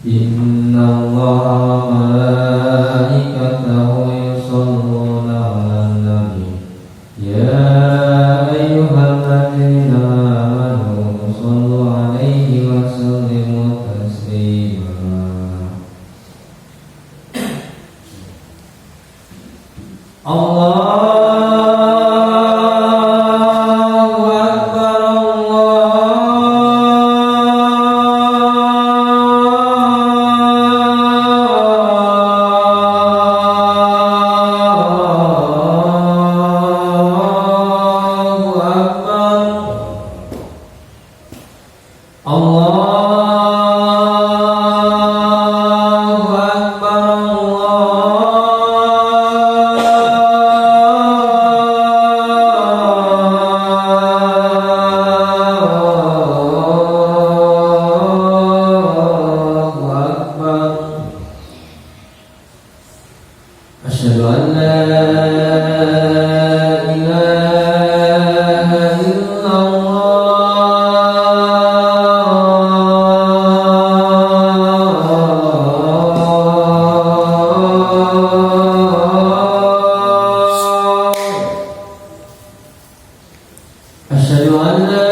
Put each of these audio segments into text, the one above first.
Inna Allaha wa malaikatahu yusholluna 'alan nabi ya ayyuhalladzina amanu shollu 'alaihi wa sallimu taslima. Asyhadu an la ilaha illallah. Asyhadu an la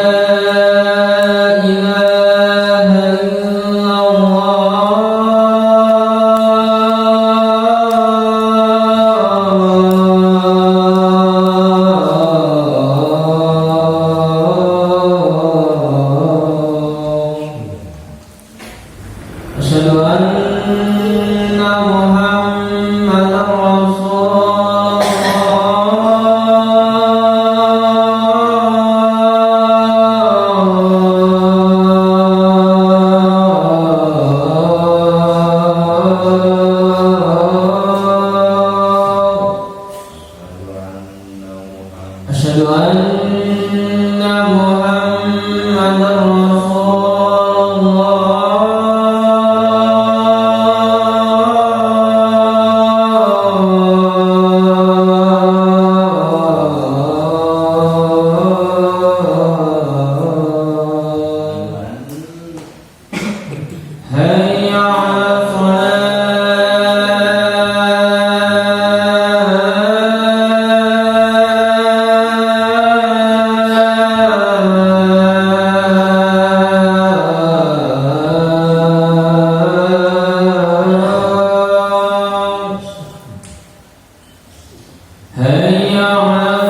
Asyhadu anna Muhammadar Rasulullah. Asyhadu anna Muhammadar Rasulullah. Hayya 'alal falah. Hayya 'alal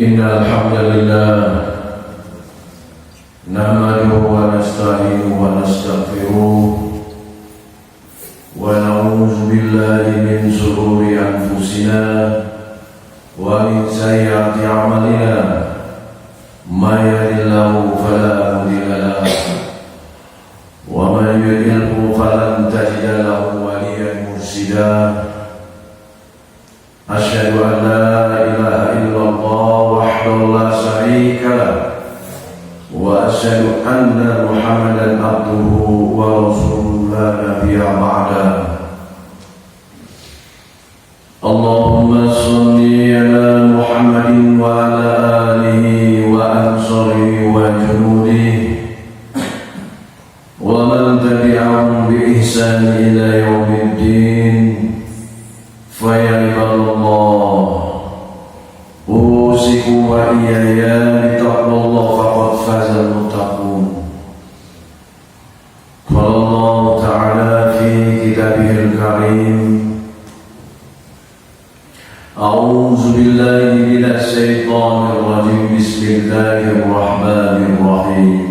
Innal hamdalillah nahmaduhu wa nasta'inuhu wa nastaghfiruh wa na'udzu billahi min shururi anfusina wa min sayyiati a'malina من يهد الله فلا مضل له ومن يضلل فلن تجد له وليا مرشدا أشهد أن لا إله إلا الله وحده لا شريك له وأشهد أن محمدا عبده ورسوله لا نبي بعده اللهم صل على محمد وعلى آله وأنصاره وجنوده ومن تبعهم بإحسان إلى يوم الدين فيا عباد الله أوصيكم وإياي بتقوى الله فقد فاز المتقون قال الله تعالى في كتابه الكريم أعوذ بالله من الشيطان الرجيم بسم الله الرحمن الرحيم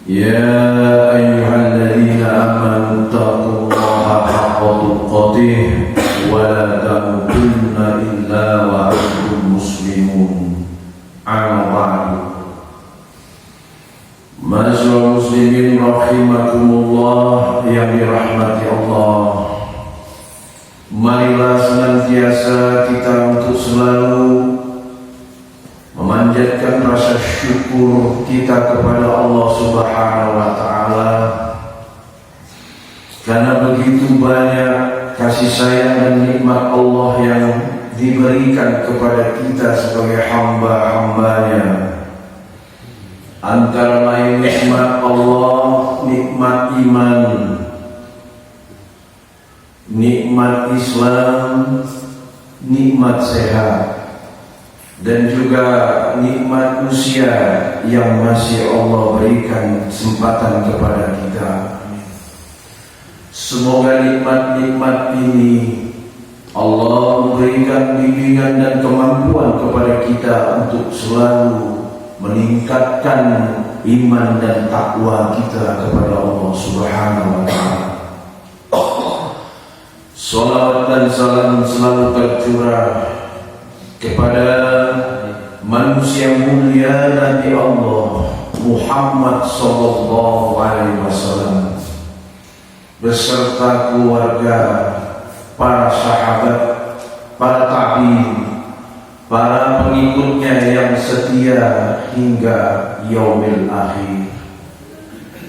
يا أيها الذين آمنوا اتقوا الله حق تقاته ولا تموتن إلا وأنتم مسلمون أما بعد Masyaallah muslimin rahimakumullah yang dirahmati Allah. Marilah senantiasa kita untuk selalu memanjatkan rasa syukur kita kepada Allah Subhanahu wa taala karena begitu banyak kasih sayang dan nikmat Allah yang diberikan kepada kita sebagai hamba-hambanya. Antara lain nikmat Allah, nikmat iman, nikmat Islam, nikmat sehat, dan juga nikmat usia yang masih Allah berikan kesempatan kepada kita. Semoga nikmat-nikmat ini Allah memberikan bimbingan dan kemampuan kepada kita untuk selalu meningkatkan iman dan takwa kita kepada Allah Subhanahu wa taala. Salawat dan salam selalu tercurah kepada manusia mulia Nabi Allah Muhammad sallallahu alaihi wasallam beserta keluarga, para sahabat, para tabi'in, para pengikutnya yang setia hingga yaumil akhir.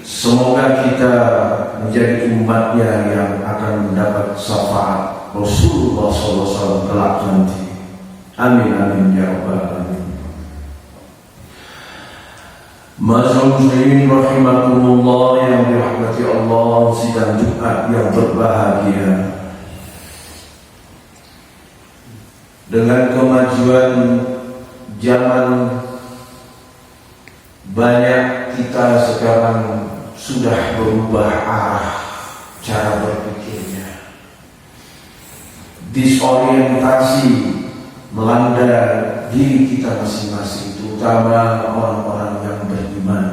Semoga kita menjadi umatnya yang akan mendapat syafaat Rasulullah SAW kelak nanti. Amin amin ya rabbal alamin. Masyaallah muslimin rahimakumullah yang dirahmati Allah, sidang Jumat yang berbahagia. Dengan kemajuan zaman, banyak kita sekarang sudah berubah arah cara berpikirnya. Disorientasi melanda diri kita masing-masing, terutama orang-orang yang beriman.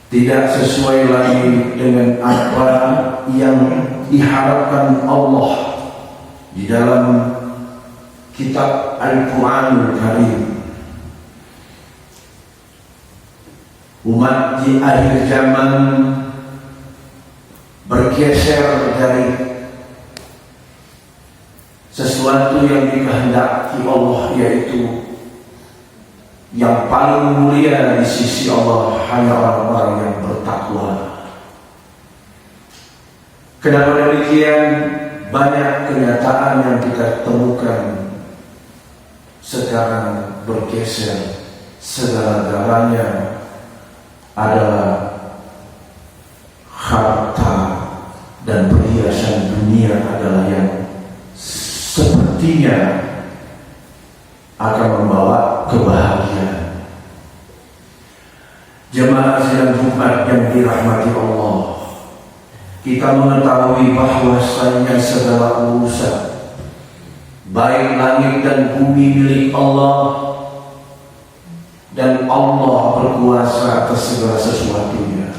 Tidak sesuai lagi dengan apa yang diharapkan Allah di dalam kitab Al-Quranul Karim. Umat di akhir zaman bergeser dari sesuatu yang dikehendaki Allah, yaitu yang paling mulia di sisi Allah hanya orang-orang yang bertakwa. Kenapa demikian? Banyak kenyataan yang kita temukan sekarang bergeser, segala-galanya adalah harta dan perhiasan dunia adalah yang sepertinya akan membawa kebahagiaan. Jemaah sidang Jumat yang dirahmati Allah, kita mengetahui bahwasanya segala urusan baik langit dan bumi milik Allah, dan Allah berkuasa atas segala sesuatunya.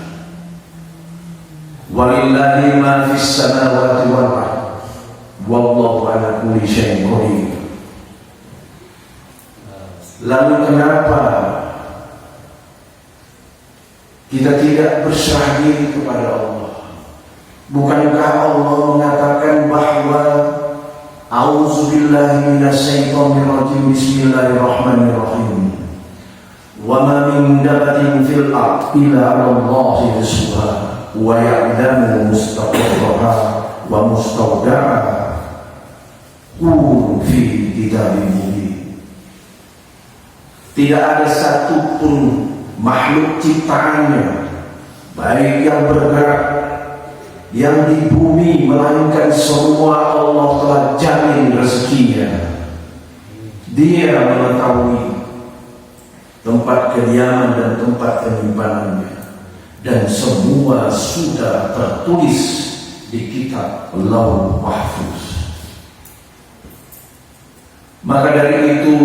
Walillahi ma fis samawati wal ardh wallahu ala kulli syai'in qadir. Lalu kenapa kita tidak berserah diri kepada Allah? Bukankah Allah mengatakan bahwa A'udzubillahi minasyaitonirrajim, bismillahirrahmanirrahim, wa ma min dabbatin fil ardi illa 'ala Allahi rizquha wa ya'lamu mustaqarraha wa mustawda'aha kullu fi kitabim mubin. Tidak ada satupun makhluk ciptaannya, baik yang bergerak, yang di bumi, melainkan semua Allah telah jamin rezekinya. Dia mengetahui tempat kediaman dan tempat penyimpanannya, dan semua sudah tertulis di kitab Lauh Mahfuz. Maka dari itu,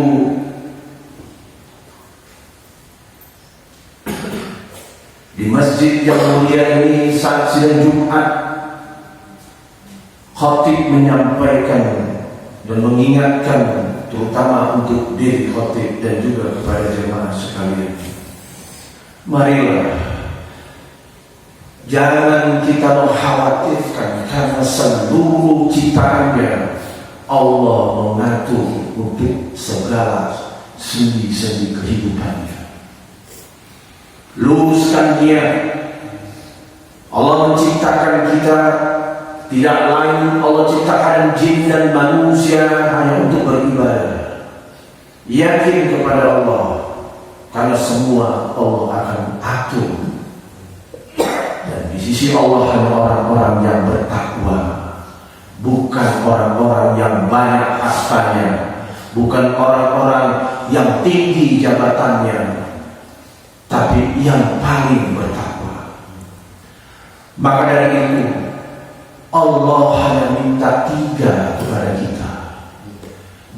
di masjid yang mulia ini saat sidang Jumat, khatib menyampaikan dan mengingatkan, terutama untuk diri khatib dan juga kepada jemaah sekalian, marilah jangan kita mengkhawatirkan, karena seluruh ciptaannya Allah mengatur untuk segala sendi-sendi kehidupannya. Luruskan niat. Allah menciptakan kita tidak lain, Allah ciptakan jin dan manusia hanya untuk beribadah. Yakin kepada Allah, karena semua Allah akan atur. Dan di sisi Allah hanya orang-orang yang bertakwa, bukan orang-orang yang banyak hartanya, bukan orang-orang yang tinggi jabatannya, tapi yang paling bertakwa. Maka dari itu Allah hanya minta 3 kepada kita: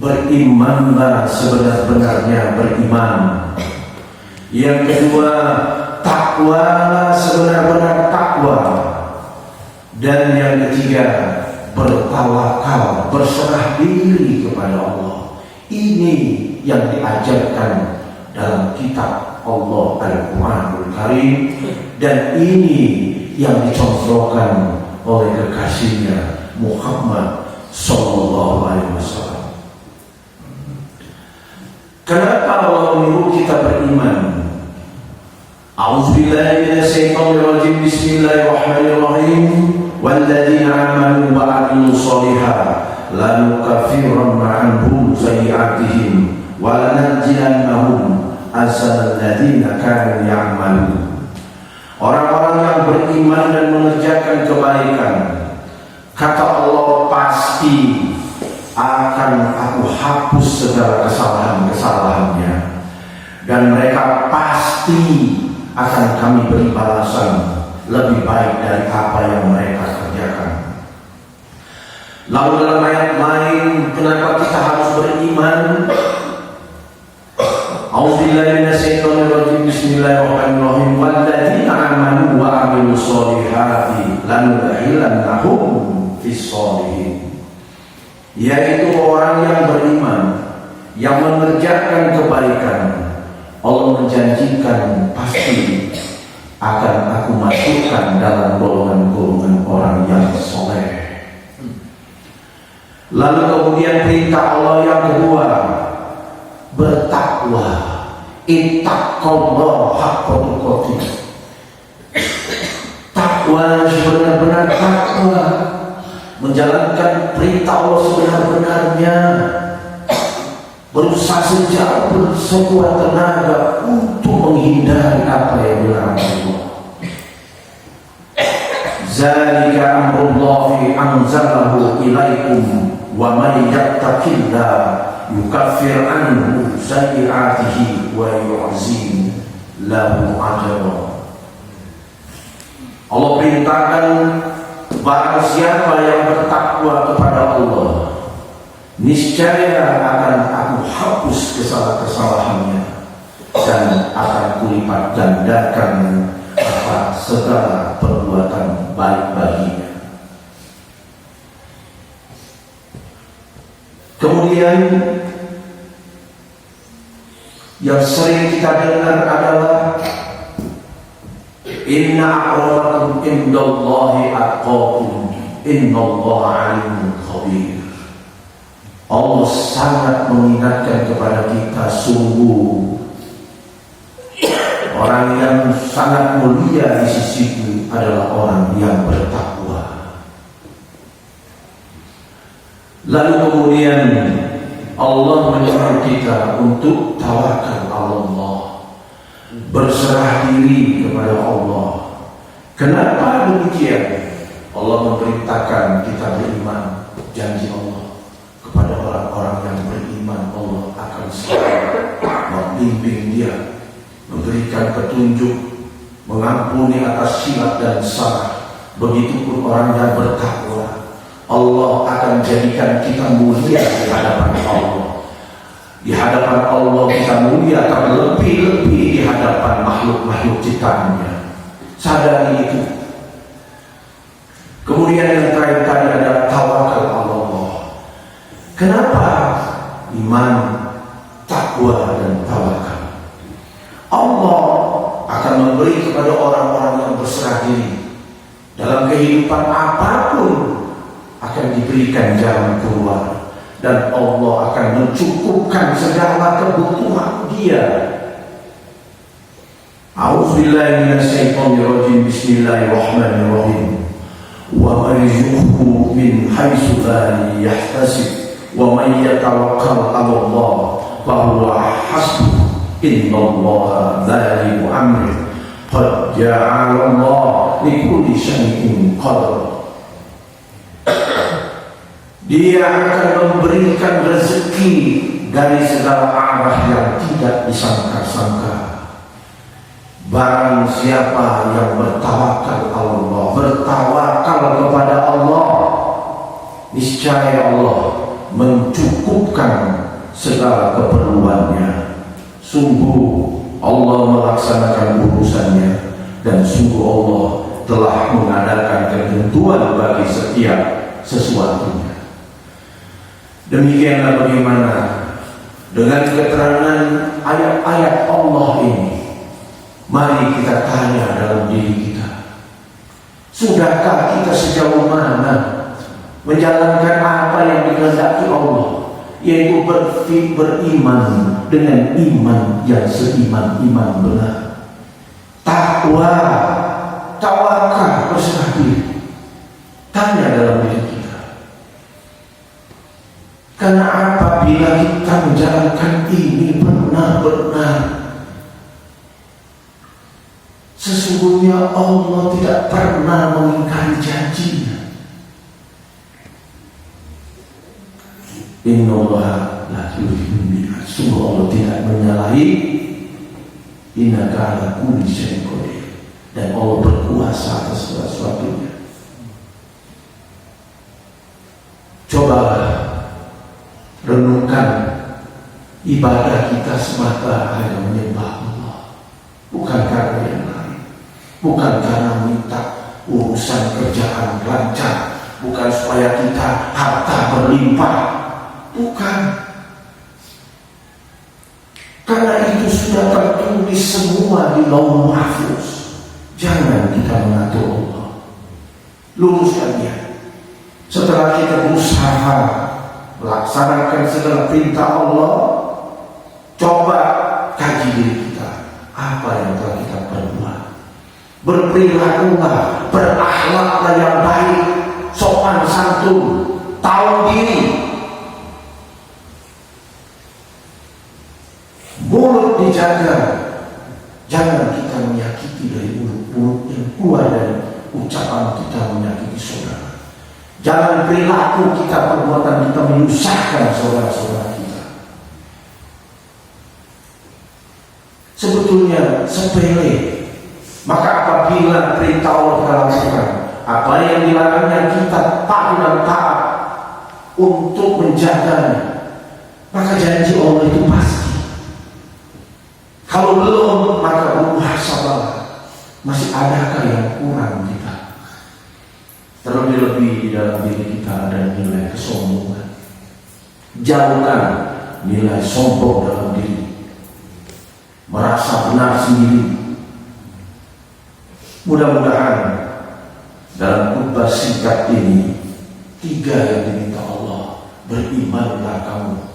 berimanlah sebenar-benarnya beriman. Yang kedua, takwalah sebenar-benar takwa. Dan yang ketiga, bertawakal, berserah diri kepada Allah. Ini yang diajarkan dalam kitab Allah Al-Quranul Karim, dan ini yang dicontohkan oleh kekasihnya Muhammad Sallallahu Alaihi Wasallam. Kenapa Allah menyuruh kita beriman? A'udzubillahi minasyaitonirrajim, bismillahirrahmanirrahim, walladzina amanu wa 'amilus sholihat lanukaffiranna 'anhum sayyi'atihim wa lanajziyannahum ahsanal ladzina kanu ya'malun. Orang-orang yang beriman dan mengerjakan kebaikan, kata Allah, pasti akan aku hapus segala kesalahan-kesalahannya, dan mereka pasti akan kami beri balasan lebih baik dari apa yang mereka kerjakan. Lalu dalam ayat lain, kenapa kita harus beriman? A'udzubillahi minasyaitonirrajim, bismillahirrahmanirrahim, walladzina amanu wa 'amilus sholihati lanudkhilannahum fis sholihin. Yaitu orang yang beriman, yang mengerjakan kebaikan, Allah menjanjikan pasti akan aku masukkan dalam golongan-golongan orang yang soleh. Lalu kemudian perintah Allah yang kedua, bertakwa. Ittaqullah haqqa tuqatih. Takwa sebenar-benar takwa, menjalankan perintah Allah sebenar-benarnya, berusaha sekuat tenaga untuk menghindari apa yang dilarang Allah. Zalika amrullahi anzalahu ilaikum wa man yattaqillah yukaffir anhu sayyi'atihi wa yu'zim lahu ajra. Allah perintahkan barang siapa yang bertakwa kepada Allah, niscaya akan aku hapus kesalahan-kesalahannya dan akan kulipat gandakan segala perbuatan baik baginya. Kemudian yang sering kita dengar adalah inna akramakum indallahi atqakum innallaha alimun khabir. Allah sangat mengingatkan kepada kita, sungguh orang yang sangat mulia di sisiku adalah orang yang bertakwa. Lalu kemudian Allah menyuruh kita untuk tawakal Allah, berserah diri kepada Allah. Kenapa demikian? Allah memerintahkan kita beriman, janji Allah kepada orang-orang yang beriman, Allah akan selalu membimbing dia, memberikan petunjuk, mengampuni atas silap dan salah. Begitupun orang yang bertakwa, Allah akan jadikan kita mulia di hadapan Allah. Di hadapan Allah kita mulia, terlebih-lebih di hadapan makhluk-makhluk ciptaannya. Sadari itu. Kemudian yang terakhir tadi adalah tawakal Allah. Kenapa iman, takwa dan tawakal? Allah akan memberi kepada orang-orang yang berserah diri. Dalam kehidupan apapun akan diberikan jalan keluar, dan Allah akan mencukupkan segala kebutuhan dia. A'udzubillahi minasyaitonirrajim. Bismillahirrahmanirrahim. Wa man yarzuqhu min haitsu la yahtasib wa man yatawakkal 'ala Allah fa huwa hasbuh innallaha balighu amrih qad ja'ala Allah likulli syai'in qadar. Dia akan memberikan rezeki dari segala arah yang tidak disangka-sangka. Barang siapa yang bertawakal Allah, bertawakal kepada Allah, niscaya Allah mencukupkan segala keperluannya. Sungguh Allah melaksanakan urusannya, dan sungguh Allah telah mengadakan ketentuan bagi setiap sesuatunya. Demikianlah bagaimana dengan keterangan ayat-ayat Allah ini. Mari kita tanya dalam diri kita, sudahkah kita sejauh mana menjalankan apa yang dikehendaki Allah, yaitu beriman dengan iman yang seiman-iman benar, takwa, tawakal, berserah diri. Tanya dalam diri kita. Karena apabila kita menjalankan ini benar-benar, sesungguhnya Allah tidak pernah mengingkari janjinya. Innallaha la yuhibbul mi'ad. Sungguh Allah tidak menyalahi. Innaka 'ala kulli syai'in qadir. Dan Allah berkuasa atas segala sesuatunya. Cobalah renungkan ibadah kita semata hanya menyembah Allah, bukan karena yang lain, bukan karena minta urusan kerjaan lancar, bukan supaya kita harta berlimpah, bukan. Karena itu sudah tertulis semua di Lauhul Mahfuz. Jangan kita mengatur Allah. Luruskan dia. Setelah kita berusaha melaksanakan segala perintah Allah, coba kaji diri kita, apa yang telah kita perbuat. Berperilakulah, berakhlaklah yang baik, sopan santun, tahu diri. Mulut dijaga, jangan kita menyakiti dari mulut yang keluar dari ucapan kita menyakiti saudara. Jangan perilaku kita, perbuatan kita menyusahkan saudara-saudara kita. Sebetulnya sepele. Maka apabila perintah Allah kita lakukan, apa yang dilarangnya kita patuh dan taat untuk menjaganya, maka janji Allah itu pasti. Kalau belum, maka muhasabah. Masih adakah yang kurang kita? Terlebih-lebih di dalam diri kita ada nilai kesombongan. Jauhkan nilai sombong dalam diri. merasa benar sendiri. Mudah-mudahan dalam khutbah singkat ini 3 yang diminta Allah. Berimanlah kamu.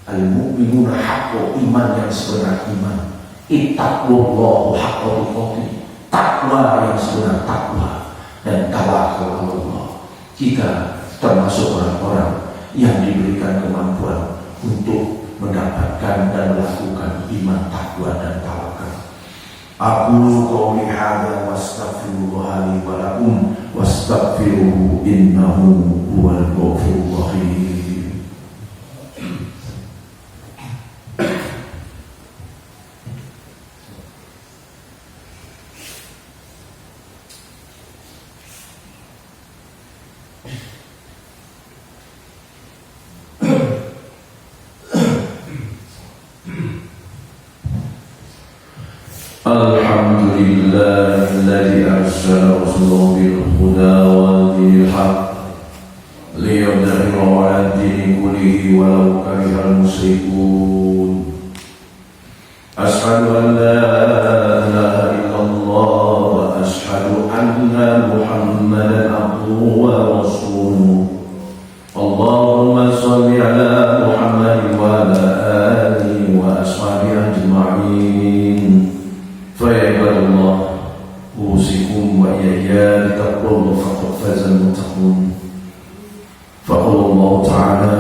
Al-mu'minuna haqqo, iman yang sebenar iman. Ittaqullahu haqqa tuqatih, takwa yang sebenar takwa. Dan tawakkal Allah. Kita termasuk orang-orang yang diberikan kemampuan untuk mendapatkan dan melakukan iman, takwa dan tawakal. Aqulu qawli hadza wastaghfirullah li wa lakum wastaghfiruhu innahu huwal ghafurur rahim. Alhamdulillahilladzi arsala rasulahu bil huda wal dinil haq liyudhhirahu 'ala ad-dini kullihi walau karihal musyrikun. Asyhadu an la ilaha illallah wa asyhadu anna Muhammadan abduhu wa rasuluh. Allahumma shalli 'ala Muhammadin wa 'ala alihi wa ashabihi ajma'in. فيا الله أوصيكم وإياي بتقوى الله فقد فاز المتقون. فقال الله تعالى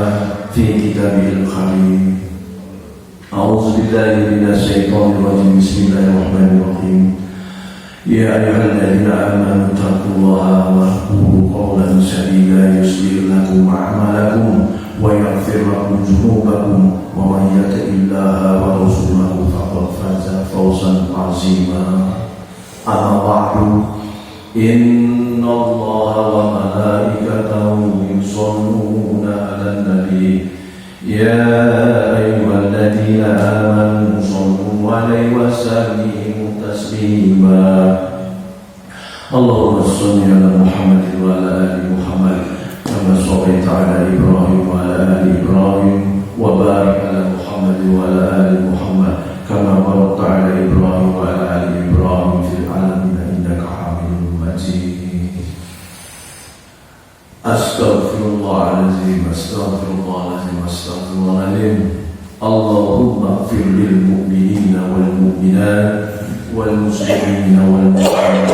في كتابه الكريم أعوذ بالله من الشيطان الرجيم بسم الله الرحمن الرحيم يا أيها الذين آمنوا اتقوا الله وقولوا قولا سديدا يصلح لكم أعمالكم ويغفر لكم ذنوبكم ومن يطع الله ورسوله فقد فاز فوزا عظيما. أما بعد إن الله وملائكته يصلون على النبي يا أيها الذين آمنوا صلوا عليه وسلموا تسليما. اللهم صل على محمد وعلى آل محمد كما صليت على إبراهيم وعلى آل إبراهيم وبارك على محمد وعلى آل محمد كما باركت على إبراهيم وعلى آل إبراهيم في العالمين إنك حميد مجيد. أستغفر الله العظيم أستغفر الله العظيم أستغفر الله العظيم. اللهم اغفر للمؤمنين والمؤمنات والمسلمين والمسلمات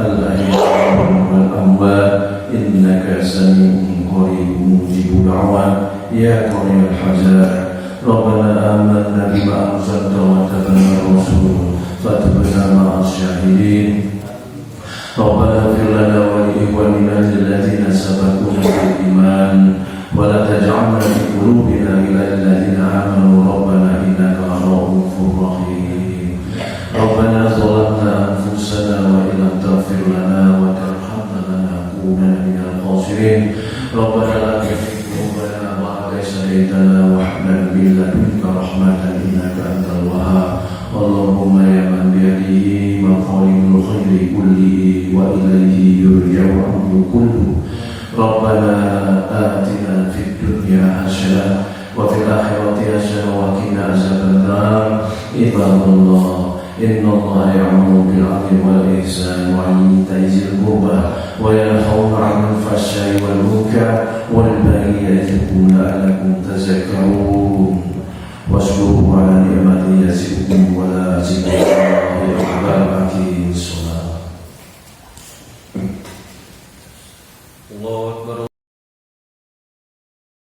الأحياء والأموات إنك سميع قريب مجيب دعوات يا قريب الحاجات. ربنا آمنا بما أنزلت واتبعنا الرسول فاتبعنا مع الشاهدين. ربنا اغفر لنا ولإخواننا الذين سبقونا بالإيمان ولا تجعلنا في قلوبنا غلا للذين آمنوا ربنا إنك رؤوف رحيم. ربنا ظلمنا أنفسنا وإن لم تغفر لنا وترحمنا لنكونن من الخاسرين. ربنا لا تزغ قلوبنا بعد إذ هديتنا وهب لنا من لدنك رحمة إنك أنت الوهاب. اللهم يا من بيده مقاليد الخير كله وإليه يرجع الأمر كله ربنا آتنا في الدنيا حسنة وفي الآخرة حسنة وقنا عذاب النار. عباد الله إن الله يأمر بالعدل والإحسان وإيتاء ذي القربى وينهون عن الفحشاء والمنكر والبغي يعظكم لعلكم تذكرون. واذكروا على نعمته يزدكم ولا تزدادوا أحبابك الصلاة. الله أكبر.